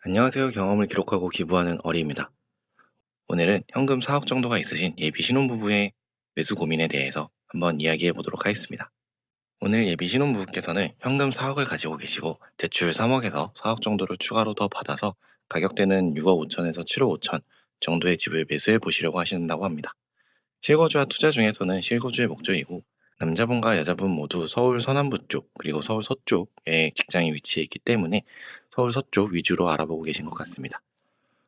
안녕하세요. 경험을 기록하고 기부하는 어리입니다. 오늘은 현금 4억 정도가 있으신 예비 신혼부부의 매수 고민에 대해서 한번 이야기해 보도록 하겠습니다. 오늘 예비 신혼부부께서는 현금 4억을 가지고 계시고 대출 3억에서 4억 정도를 추가로 더 받아서 가격대는 6억 5천에서 7억 5천 정도의 집을 매수해 보시려고 하신다고 합니다. 실거주와 투자 중에서는 실거주의 목적이고 남자분과 여자분 모두 서울 서남부 쪽 그리고 서울 서쪽에 직장이 위치해 있기 때문에 서울 서쪽 위주로 알아보고 계신 것 같습니다.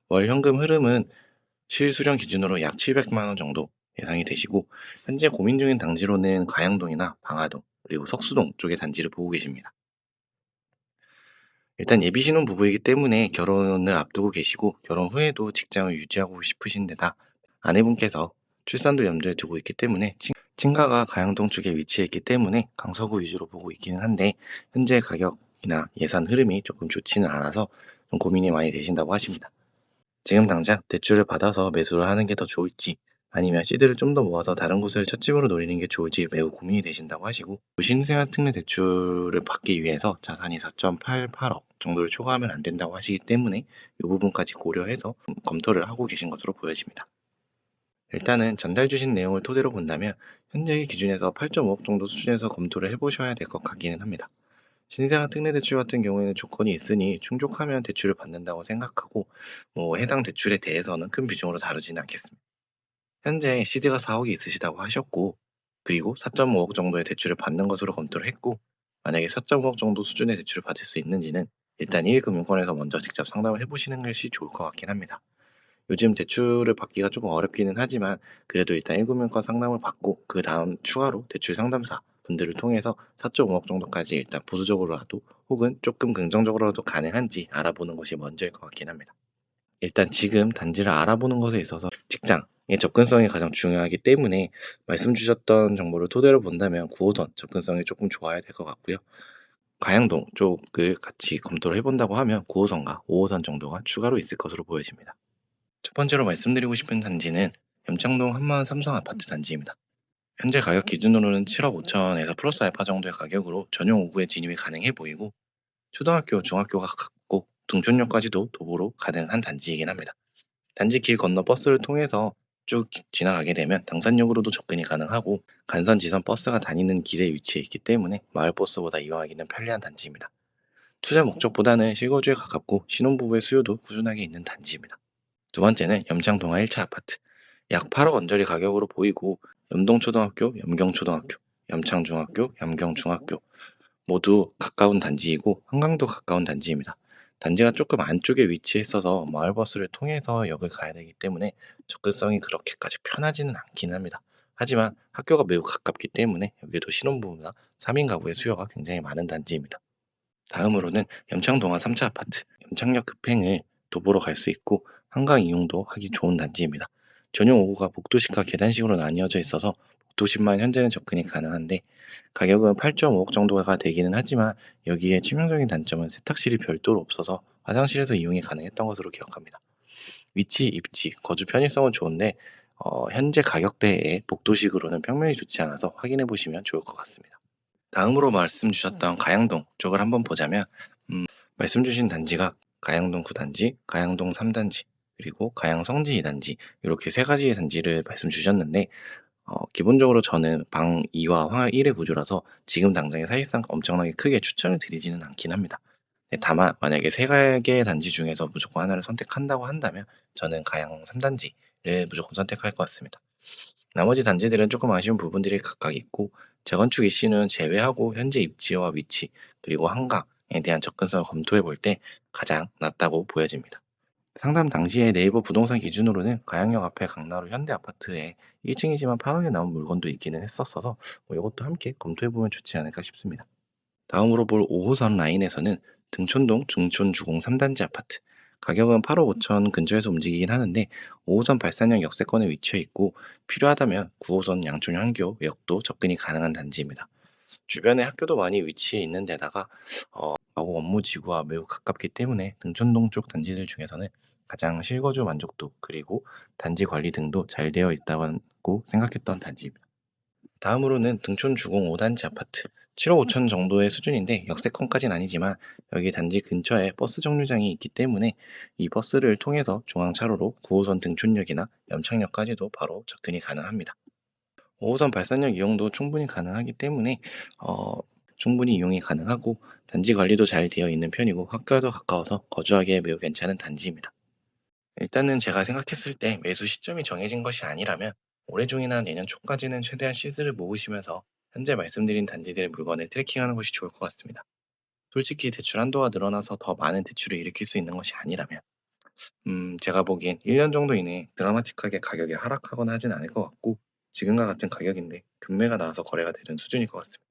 월 현금 흐름은 실수령 기준으로 약 700만 원 정도 예상이 되시고 현재 고민 중인 단지로는 가양동이나 방화동 그리고 석수동 쪽의 단지를 보고 계십니다. 일단 예비 신혼 부부이기 때문에 결혼을 앞두고 계시고 결혼 후에도 직장을 유지하고 싶으신 데다 아내분께서 출산도 염두에 두고 있기 때문에 친가가 가양동 쪽에 위치해 있기 때문에 강서구 위주로 보고 있기는 한데 현재 가격이나 예산 흐름이 조금 좋지는 않아서 좀 고민이 많이 되신다고 하십니다. 지금 당장 대출을 받아서 매수를 하는 게 더 좋을지 아니면 시드를 좀 더 모아서 다른 곳을 첫 집으로 노리는 게 좋을지 매우 고민이 되신다고 하시고 신생아 특례 대출을 받기 위해서 자산이 4.88억 정도를 초과하면 안 된다고 하시기 때문에 이 부분까지 고려해서 검토를 하고 계신 것으로 보여집니다. 일단은 전달 주신 내용을 토대로 본다면 현재의 기준에서 8.5억 정도 수준에서 검토를 해보셔야 될 것 같기는 합니다. 신생아 특례 대출 같은 경우에는 조건이 있으니 충족하면 대출을 받는다고 생각하고 해당 대출에 대해서는 큰 비중으로 다루지는 않겠습니다. 현재 시드가 4억이 있으시다고 하셨고 그리고 4.5억 정도의 대출을 받는 것으로 검토를 했고 만약에 4.5억 정도 수준의 대출을 받을 수 있는지는 일단 1금융권에서 먼저 직접 상담을 해보시는 것이 좋을 것 같긴 합니다. 요즘 대출을 받기가 조금 어렵기는 하지만 그래도 일단 1금융권 상담을 받고 그 다음 추가로 대출 상담사 분들을 통해서 4.5억 정도까지 일단 보수적으로라도 혹은 조금 긍정적으로라도 가능한지 알아보는 것이 먼저일 것 같긴 합니다. 일단 지금 단지를 알아보는 것에 있어서 직장의 접근성이 가장 중요하기 때문에 말씀 주셨던 정보를 토대로 본다면 9호선 접근성이 조금 좋아야 될 것 같고요. 가양동 쪽을 같이 검토를 해본다고 하면 9호선과 5호선 정도가 추가로 있을 것으로 보여집니다. 첫 번째로 말씀드리고 싶은 단지는 염창동 한마을 삼성 아파트 단지입니다. 현재 가격 기준으로는 7억 5천에서 플러스 알파 정도의 가격으로 전용 5구에 진입이 가능해 보이고 초등학교, 중학교가 가깝고 등촌역까지도 도보로 가능한 단지이긴 합니다. 단지 길 건너 버스를 통해서 쭉 지나가게 되면 당산역으로도 접근이 가능하고 간선 지선 버스가 다니는 길에 위치해 있기 때문에 마을버스보다 이용하기는 편리한 단지입니다. 투자 목적보다는 실거주에 가깝고 신혼부부의 수요도 꾸준하게 있는 단지입니다. 두 번째는 염창동화 1차 아파트. 약 8억 언저리 가격으로 보이고 염동초등학교, 염경초등학교, 염창중학교, 염경중학교 모두 가까운 단지이고 한강도 가까운 단지입니다. 단지가 조금 안쪽에 위치했어서 마을버스를 통해서 역을 가야 되기 때문에 접근성이 그렇게까지 편하지는 않긴 합니다. 하지만 학교가 매우 가깝기 때문에 여기도 신혼부부나 3인 가구의 수요가 굉장히 많은 단지입니다. 다음으로는 염창동화 3차 아파트. 염창역 급행을 도보로 갈 수 있고 한강 이용도 하기 좋은 단지입니다. 전용 5구가 복도식과 계단식으로 나뉘어져 있어서 복도식만 현재는 접근이 가능한데 가격은 8.5억 정도가 되기는 하지만 여기에 치명적인 단점은 세탁실이 별도로 없어서 화장실에서 이용이 가능했던 것으로 기억합니다. 위치, 입지, 거주 편의성은 좋은데 현재 가격대에 복도식으로는 평면이 좋지 않아서 확인해 보시면 좋을 것 같습니다. 다음으로 말씀 주셨던 가양동 쪽을 한번 보자면 말씀 주신 단지가 가양동 9단지, 가양동 3단지, 그리고 가양 성지 2단지 이렇게 세 가지의 단지를 말씀 주셨는데 기본적으로 저는 방 2와 화 1의 구조라서 지금 당장에 사실상 엄청나게 크게 추천을 드리지는 않긴 합니다. 다만 만약에 세 개의 단지 중에서 무조건 하나를 선택한다고 한다면 저는 가양 3단지를 무조건 선택할 것 같습니다. 나머지 단지들은 조금 아쉬운 부분들이 각각 있고 재건축 이슈는 제외하고 현재 입지와 위치 그리고 한강에 대한 접근성을 검토해 볼 때 가장 낫다고 보여집니다. 상담 당시에 네이버 부동산 기준으로는 가양역 앞에 강나루 현대아파트에 1층이지만 8억에 나온 물건도 있기는 했었어서 이것도 함께 검토해보면 좋지 않을까 싶습니다. 다음으로 볼 5호선 라인에서는 등촌동 중촌주공 3단지 아파트. 가격은 8억 5천 근처에서 움직이긴 하는데 5호선 발산역 역세권에 위치해 있고 필요하다면 9호선 양촌 향교역도 접근이 가능한 단지입니다. 주변에 학교도 많이 위치해 있는 데다가 하고 업무 지구와 매우 가깝기 때문에 등촌동 쪽 단지들 중에서는 가장 실거주 만족도 그리고 단지 관리 등도 잘 되어 있다고 생각했던 단지입니다. 다음으로는 등촌 주공 5단지 아파트. 7억 5천 정도의 수준인데 역세권까지는 아니지만 여기 단지 근처에 버스 정류장이 있기 때문에 이 버스를 통해서 중앙차로로 9호선 등촌역이나 염창역까지도 바로 접근이 가능합니다. 5호선 발산역 이용도 충분히 가능하기 때문에 어, 충분히 이용이 가능하고 단지 관리도 잘 되어 있는 편이고 학교도 가까워서 거주하기에 매우 괜찮은 단지입니다. 일단은 제가 생각했을 때 매수 시점이 정해진 것이 아니라면 올해 중이나 내년 초까지는 최대한 시드를 모으시면서 현재 말씀드린 단지들의 물건을 트래킹하는 것이 좋을 것 같습니다. 솔직히 대출 한도가 늘어나서 더 많은 대출을 일으킬 수 있는 것이 아니라면 제가 보기엔 1년 정도 이내에 드라마틱하게 가격이 하락하거나 하진 않을 것 같고 지금과 같은 가격인데 금매가 나와서 거래가 되는 수준일 것 같습니다.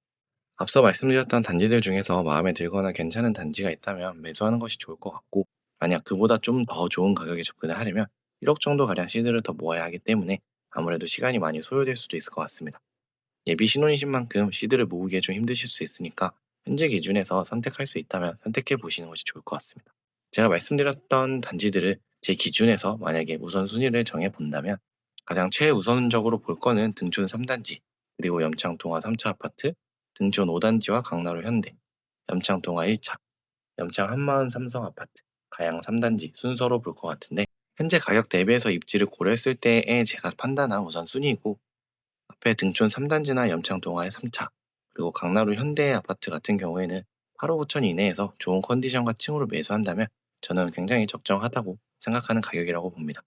앞서 말씀드렸던 단지들 중에서 마음에 들거나 괜찮은 단지가 있다면 매수하는 것이 좋을 것 같고 만약 그보다 좀 더 좋은 가격에 접근을 하려면 1억 정도 가량 시드를 더 모아야 하기 때문에 아무래도 시간이 많이 소요될 수도 있을 것 같습니다. 예비 신혼이신 만큼 시드를 모으기에 좀 힘드실 수 있으니까 현재 기준에서 선택할 수 있다면 선택해 보시는 것이 좋을 것 같습니다. 제가 말씀드렸던 단지들을 제 기준에서 만약에 우선순위를 정해 본다면 가장 최우선적으로 볼 거는 등촌 3단지, 그리고 염창동화 3차 아파트, 등촌 5단지와 강나루 현대, 염창동화 1차, 염창 한마은 삼성 아파트, 가양 3단지 순서로 볼 것 같은데 현재 가격 대비해서 입지를 고려했을 때에 제가 판단한 우선순위이고 앞에 등촌 3단지나 염창 동아의 3차, 그리고 강나루 현대 아파트 같은 경우에는 8억 5천 이내에서 좋은 컨디션과 층으로 매수한다면 저는 굉장히 적정하다고 생각하는 가격이라고 봅니다.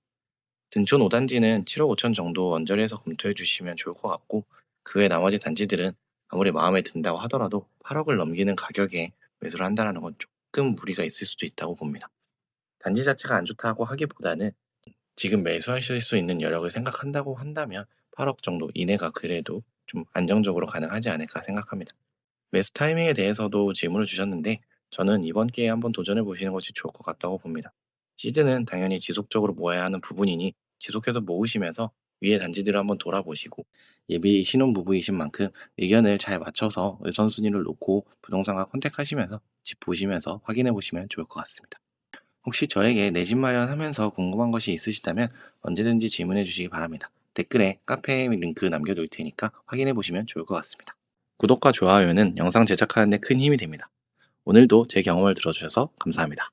등촌 5단지는 7억 5천 정도 언저리에서 검토해 주시면 좋을 것 같고 그 외 나머지 단지들은 아무리 마음에 든다고 하더라도 8억을 넘기는 가격에 매수를 한다는 건 조금 무리가 있을 수도 있다고 봅니다. 단지 자체가 안 좋다고 하기보다는 지금 매수하실 수 있는 여력을 생각한다고 한다면 8억 정도 이내가 그래도 좀 안정적으로 가능하지 않을까 생각합니다. 매수 타이밍에 대해서도 질문을 주셨는데 저는 이번 기회에 한번 도전해 보시는 것이 좋을 것 같다고 봅니다. 시드는 당연히 지속적으로 모아야 하는 부분이니 지속해서 모으시면서 위에 단지들을 한번 돌아보시고 예비 신혼부부이신 만큼 의견을 잘 맞춰서 우선순위를 놓고 부동산과 컨택하시면서 집 보시면서 확인해 보시면 좋을 것 같습니다. 혹시 저에게 내 집 마련하면서 궁금한 것이 있으시다면 언제든지 질문해 주시기 바랍니다. 댓글에 카페 링크 남겨둘 테니까 확인해 보시면 좋을 것 같습니다. 구독과 좋아요는 영상 제작하는 데 큰 힘이 됩니다. 오늘도 제 경험을 들어주셔서 감사합니다.